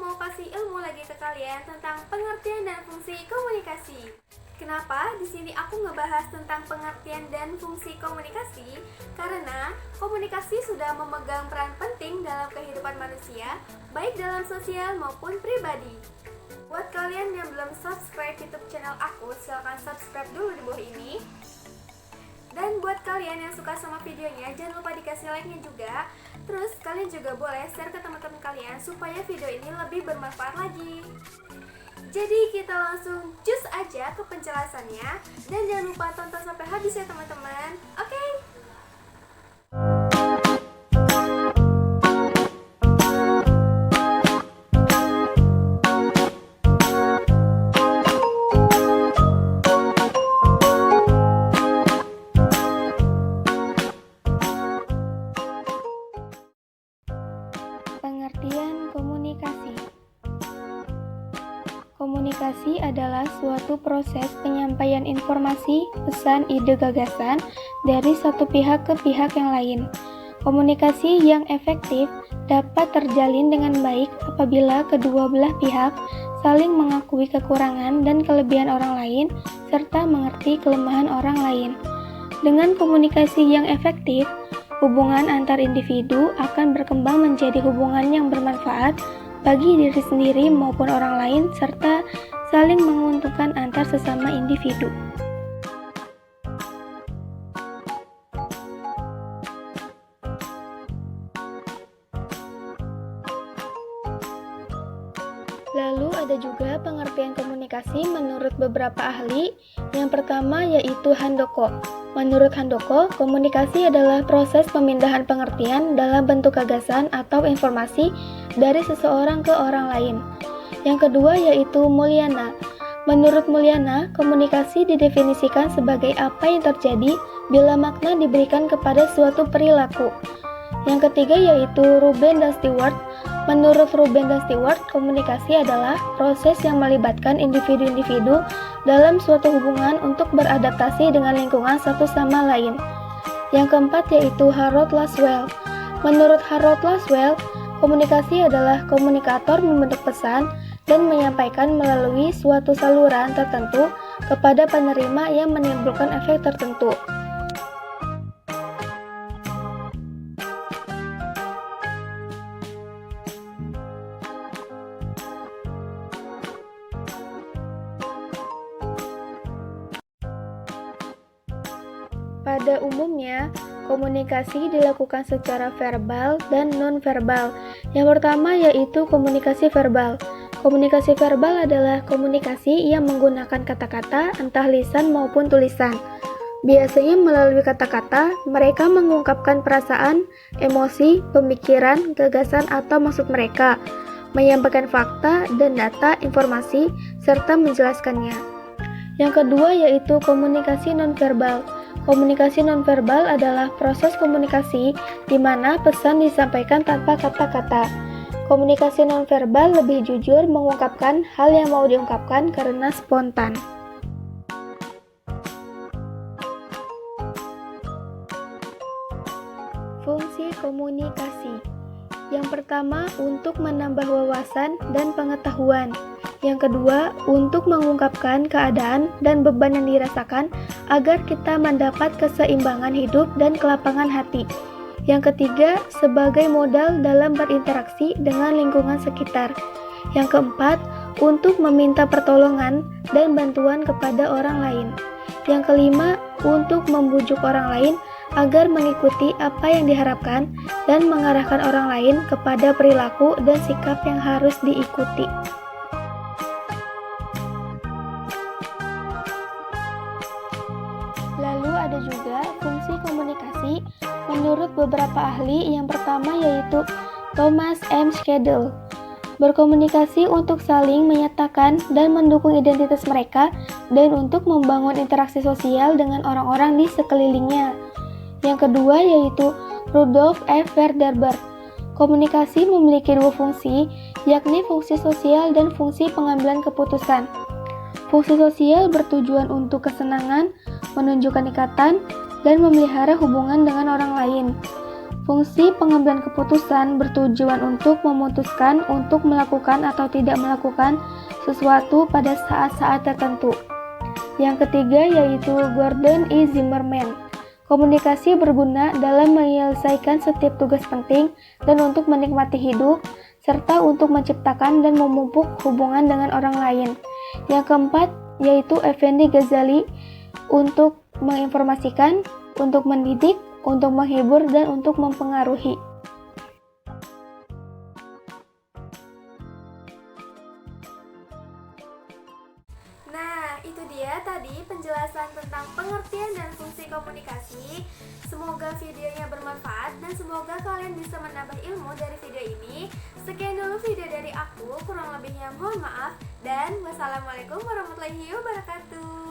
mau kasih ilmu lagi ke kalian tentang pengertian dan fungsi komunikasi. Kenapa di sini aku ngebahas tentang pengertian dan fungsi komunikasi? Karena komunikasi sudah memegang peran penting dalam kehidupan manusia, baik dalam sosial maupun pribadi. Buat kalian yang belum subscribe YouTube channel aku, silahkan subscribe dulu di bawah ini. Dan buat kalian yang suka sama videonya, jangan lupa dikasih like-nya juga. Terus kalian juga boleh share ke teman-teman kalian supaya video ini lebih bermanfaat lagi. Jadi kita langsung cus aja ke penjelasannya. Dan jangan lupa tonton sampai habis ya teman-teman. Oke? Pengertian komunikasi. Komunikasi adalah suatu proses penyampaian informasi, pesan, ide, gagasan dari satu pihak ke pihak yang lain. Komunikasi yang efektif dapat terjalin dengan baik apabila kedua belah pihak saling mengakui kekurangan dan kelebihan orang lain serta mengerti kelemahan orang lain. Dengan komunikasi yang efektif, hubungan antar individu akan berkembang menjadi hubungan yang bermanfaat bagi diri sendiri maupun orang lain serta saling menguntungkan antar sesama individu. Lalu ada juga pengertian komunikasi menurut beberapa ahli. Yang pertama yaitu Handoko. Menurut Handoko, komunikasi adalah proses pemindahan pengertian dalam bentuk gagasan atau informasi dari seseorang ke orang lain. Yang kedua yaitu Mulyana. Menurut Mulyana, komunikasi didefinisikan sebagai apa yang terjadi bila makna diberikan kepada suatu perilaku. Yang ketiga yaitu Ruben dan Stewart. Menurut Ruben dan Stewart, komunikasi adalah proses yang melibatkan individu-individu dalam suatu hubungan untuk beradaptasi dengan lingkungan satu sama lain. Yang keempat yaitu Harold Laswell. Menurut Harold Laswell, komunikasi adalah komunikator membentuk pesan dan menyampaikan melalui suatu saluran tertentu kepada penerima yang menimbulkan efek tertentu. Pada umumnya, komunikasi dilakukan secara verbal dan non-verbal. Yang pertama yaitu komunikasi verbal. Komunikasi verbal adalah komunikasi yang menggunakan kata-kata, entah lisan maupun tulisan. Biasanya melalui kata-kata, mereka mengungkapkan perasaan, emosi, pemikiran, gagasan atau maksud mereka, menyampaikan fakta dan data, informasi, serta menjelaskannya. Yang kedua yaitu komunikasi non-verbal. Komunikasi nonverbal adalah proses komunikasi di mana pesan disampaikan tanpa kata-kata. Komunikasi nonverbal lebih jujur mengungkapkan hal yang mau diungkapkan karena spontan. Fungsi komunikasi. Yang pertama, untuk menambah wawasan dan pengetahuan. Yang kedua, untuk mengungkapkan keadaan dan beban yang dirasakan agar kita mendapat keseimbangan hidup dan kelapangan hati. Yang ketiga, sebagai modal dalam berinteraksi dengan lingkungan sekitar. Yang keempat, untuk meminta pertolongan dan bantuan kepada orang lain. Yang kelima, untuk membujuk orang lain agar mengikuti apa yang diharapkan dan mengarahkan orang lain kepada perilaku dan sikap yang harus diikuti. Lalu ada juga fungsi komunikasi menurut beberapa ahli. Yang pertama yaitu Thomas M. Schedel. Berkomunikasi untuk saling menyatakan dan mendukung identitas mereka dan untuk membangun interaksi sosial dengan orang-orang di sekelilingnya. Yang kedua yaitu Rudolf F. Verderber. Komunikasi memiliki dua fungsi, yakni fungsi sosial dan fungsi pengambilan keputusan. Fungsi sosial bertujuan untuk kesenangan, menunjukkan ikatan, dan memelihara hubungan dengan orang lain. Fungsi pengambilan keputusan bertujuan untuk memutuskan untuk melakukan atau tidak melakukan sesuatu pada saat-saat tertentu. Yang ketiga yaitu Gordon E. Zimmerman. Komunikasi berguna dalam menyelesaikan setiap tugas penting dan untuk menikmati hidup, serta untuk menciptakan dan memupuk hubungan dengan orang lain. Yang keempat yaitu Effendi Ghazali, untuk menginformasikan, untuk mendidik, untuk menghibur, dan untuk mempengaruhi. Nah, itu dia tadi penjelasan tentang pengertian dan fungsi komunikasi. Semoga videonya bermanfaat dan semoga kalian bisa menambah ilmu dari video ini. Sekian dulu video dari aku, kurang lebihnya mohon maaf, dan wassalamualaikum warahmatullahi wabarakatuh.